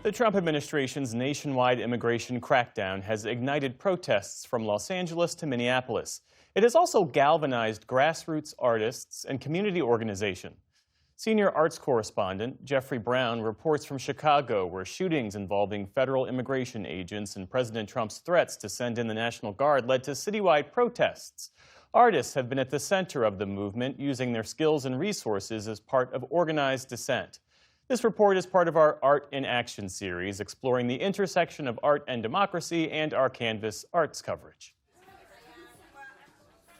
The Trump administration's nationwide immigration crackdown has ignited protests from Los Angeles to Minneapolis. It has also galvanized grassroots artists and community organizations. Senior arts correspondent Jeffrey Brown reports from Chicago, where shootings involving federal immigration agents and President Trump's threats to send in the National Guard led to citywide protests. Artists have been at the center of the movement, using their skills and resources as part of organized dissent. This report is part of our Art in Action series, exploring the intersection of art and democracy and our Canvas arts coverage.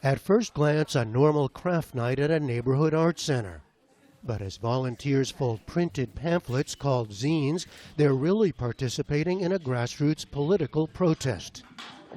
At first glance, a normal craft night at a neighborhood art center. But as volunteers fold printed pamphlets called zines, they're really participating in a grassroots political protest.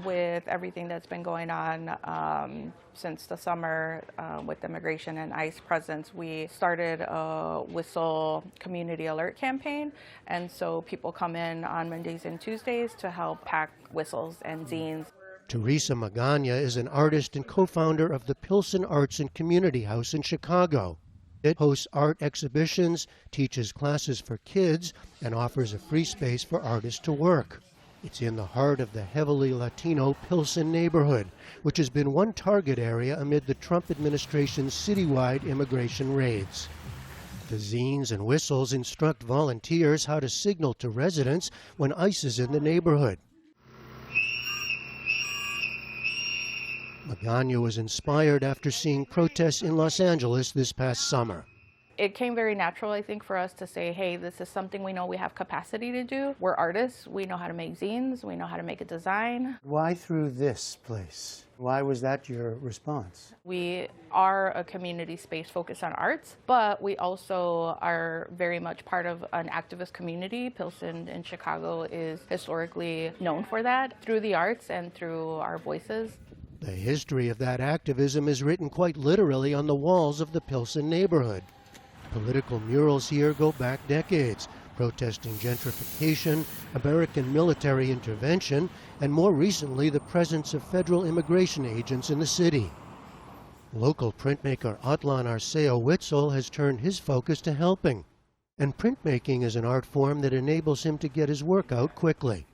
With everything that's been going on since the summer with immigration and ICE presence, we started a whistle community alert campaign. And so people come in on Mondays and Tuesdays to help pack whistles and zines. Teresa Magana is an artist and co-founder of the Pilsen Arts and Community House in Chicago. It hosts art exhibitions, teaches classes for kids, and offers a free space for artists to work. It's in the heart of the heavily Latino Pilsen neighborhood, which has been one target area amid the Trump administration's citywide immigration raids. The zines and whistles instruct volunteers how to signal to residents when ICE is in the neighborhood. Magana was inspired after seeing protests in Los Angeles this past summer. It came very natural, I think, for us to say, hey, this is something we know we have capacity to do. We're artists. We know how to make zines. We know how to make a design. Why through this place? Why was that your response? We are a community space focused on arts, but we also are very much part of an activist community. Pilsen in Chicago is historically known for that, through the arts and through our voices. The history of that activism is written quite literally on the walls of the Pilsen neighborhood. Political murals here go back decades, protesting gentrification, American military intervention, and more recently the presence of federal immigration agents in the city. Local printmaker Atlan Arceo Witzel has turned his focus to helping. And printmaking is an art form that enables him to get his work out quickly.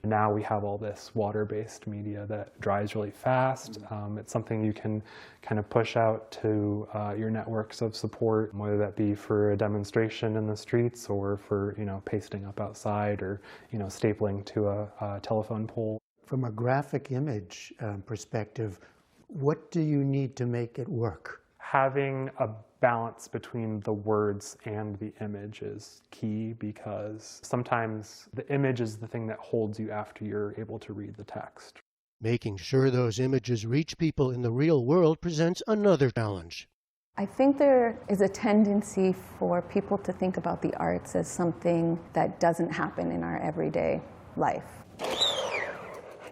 Now we have all this water-based media that dries really fast. It's something you can kind of push out to your networks of support, whether that be for a demonstration in the streets or for, pasting up outside or, stapling to a telephone pole. From a graphic image perspective, what do you need to make it work? Having a balance between the words and the image is key, because sometimes the image is the thing that holds you after you're able to read the text. Making sure those images reach people in the real world presents another challenge. I think there is a tendency for people to think about the arts as something that doesn't happen in our everyday life.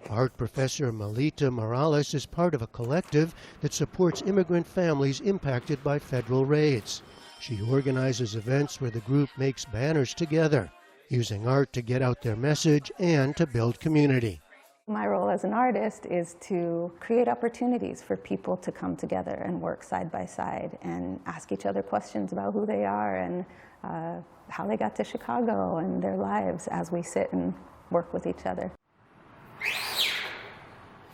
Art professor Melita Morales is part of a collective that supports immigrant families impacted by federal raids. She organizes events where the group makes banners together, using art to get out their message and to build community. My role as an artist is to create opportunities for people to come together and work side by side and ask each other questions about who they are and how they got to Chicago and their lives as we sit and work with each other.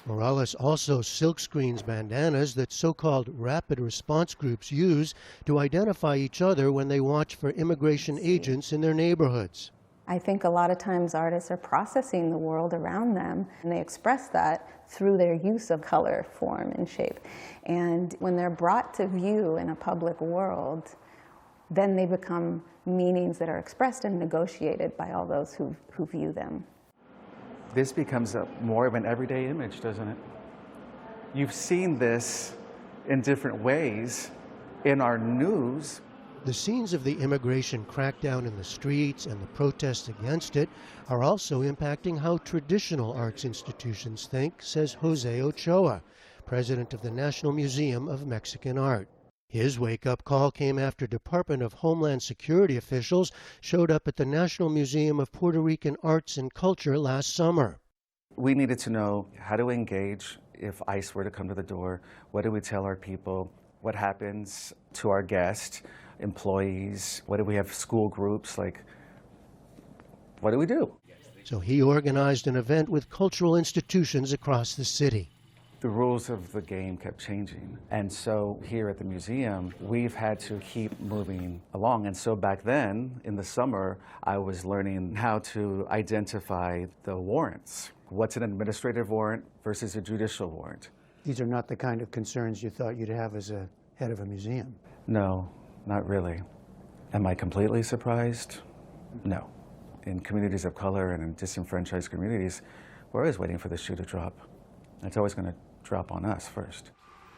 Morales also silkscreens bandanas that so-called rapid response groups use to identify each other when they watch for immigration agents in their neighborhoods. I think a lot of times artists are processing the world around them, and they express that through their use of color, form, and shape. And when they're brought to view in a public world, then they become meanings that are expressed and negotiated by all those who view them. This becomes more of an everyday image, doesn't it? You've seen this in different ways in our news. The scenes of the immigration crackdown in the streets and the protests against it are also impacting how traditional arts institutions think, says Jose Ochoa, president of the National Museum of Mexican Art. His wake-up call came after Department of Homeland Security officials showed up at the National Museum of Puerto Rican Arts and Culture last summer. We needed to know how to engage if ICE were to come to the door. What do we tell our people? What happens to our guests, employees? What do we have school groups? Like, What do we do? So he organized an event with cultural institutions across the city. The rules of the game kept changing. And so here at the museum, we've had to keep moving along. And so back then, in the summer, I was learning how to identify the warrants. What's an administrative warrant versus a judicial warrant? These are not the kind of concerns you thought you'd have as a head of a museum. No, not really. Am I completely surprised? No. In communities of color and in disenfranchised communities, we're always waiting for the shoe to drop. It's always going to drop on us first.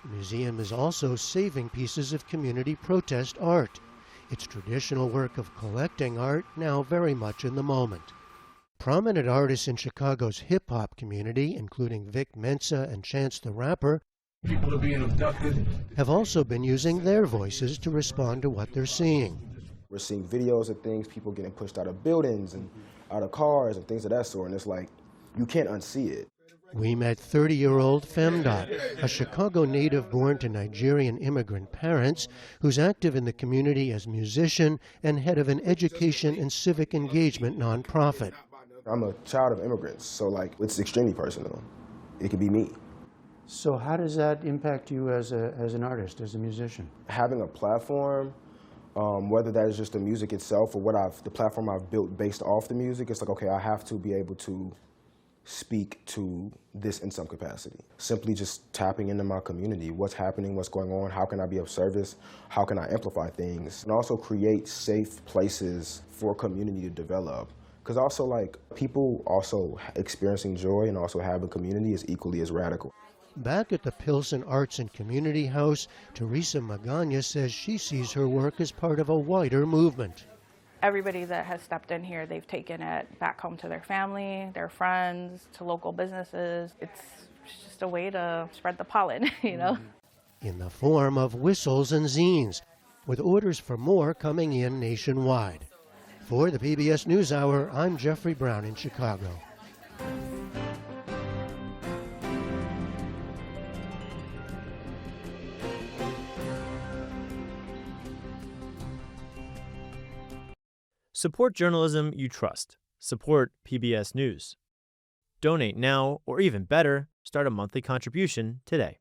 The museum is also saving pieces of community protest art. Its traditional work of collecting art now very much in the moment. Prominent artists in Chicago's hip-hop community, including Vic Mensa and Chance the Rapper, People are being abducted. have also been using their voices to respond to what they're seeing. We're seeing videos of things, people getting pushed out of buildings and out of cars and things of that sort, and it's like, you can't unsee it. We met 30-year-old Femdot, a Chicago native born to Nigerian immigrant parents who's active in the community as musician and head of an education and civic engagement nonprofit. I'm a child of immigrants, so like, it's extremely personal. It could be me. So how does that impact you as an artist, as a musician? Having a platform, whether that is just the music itself or the platform I've built based off the music, it's like, okay, I have to be able to speak to this in some capacity. Simply just tapping into my community. What's happening, what's going on, how can I be of service, how can I amplify things, and also create safe places for community to develop. Because also, like, people also experiencing joy and also having community is equally as radical. Back at the Pilsen Arts and Community House, Teresa Magana says she sees her work as part of a wider movement. Everybody that has stepped in here, they've taken it back home to their family, their friends, to local businesses. It's just a way to spread the pollen, you know? In the form of whistles and zines, with orders for more coming in nationwide. For the PBS News Hour, I'm Jeffrey Brown in Chicago. Support journalism you trust. Support PBS News. Donate now, or even better, start a monthly contribution today.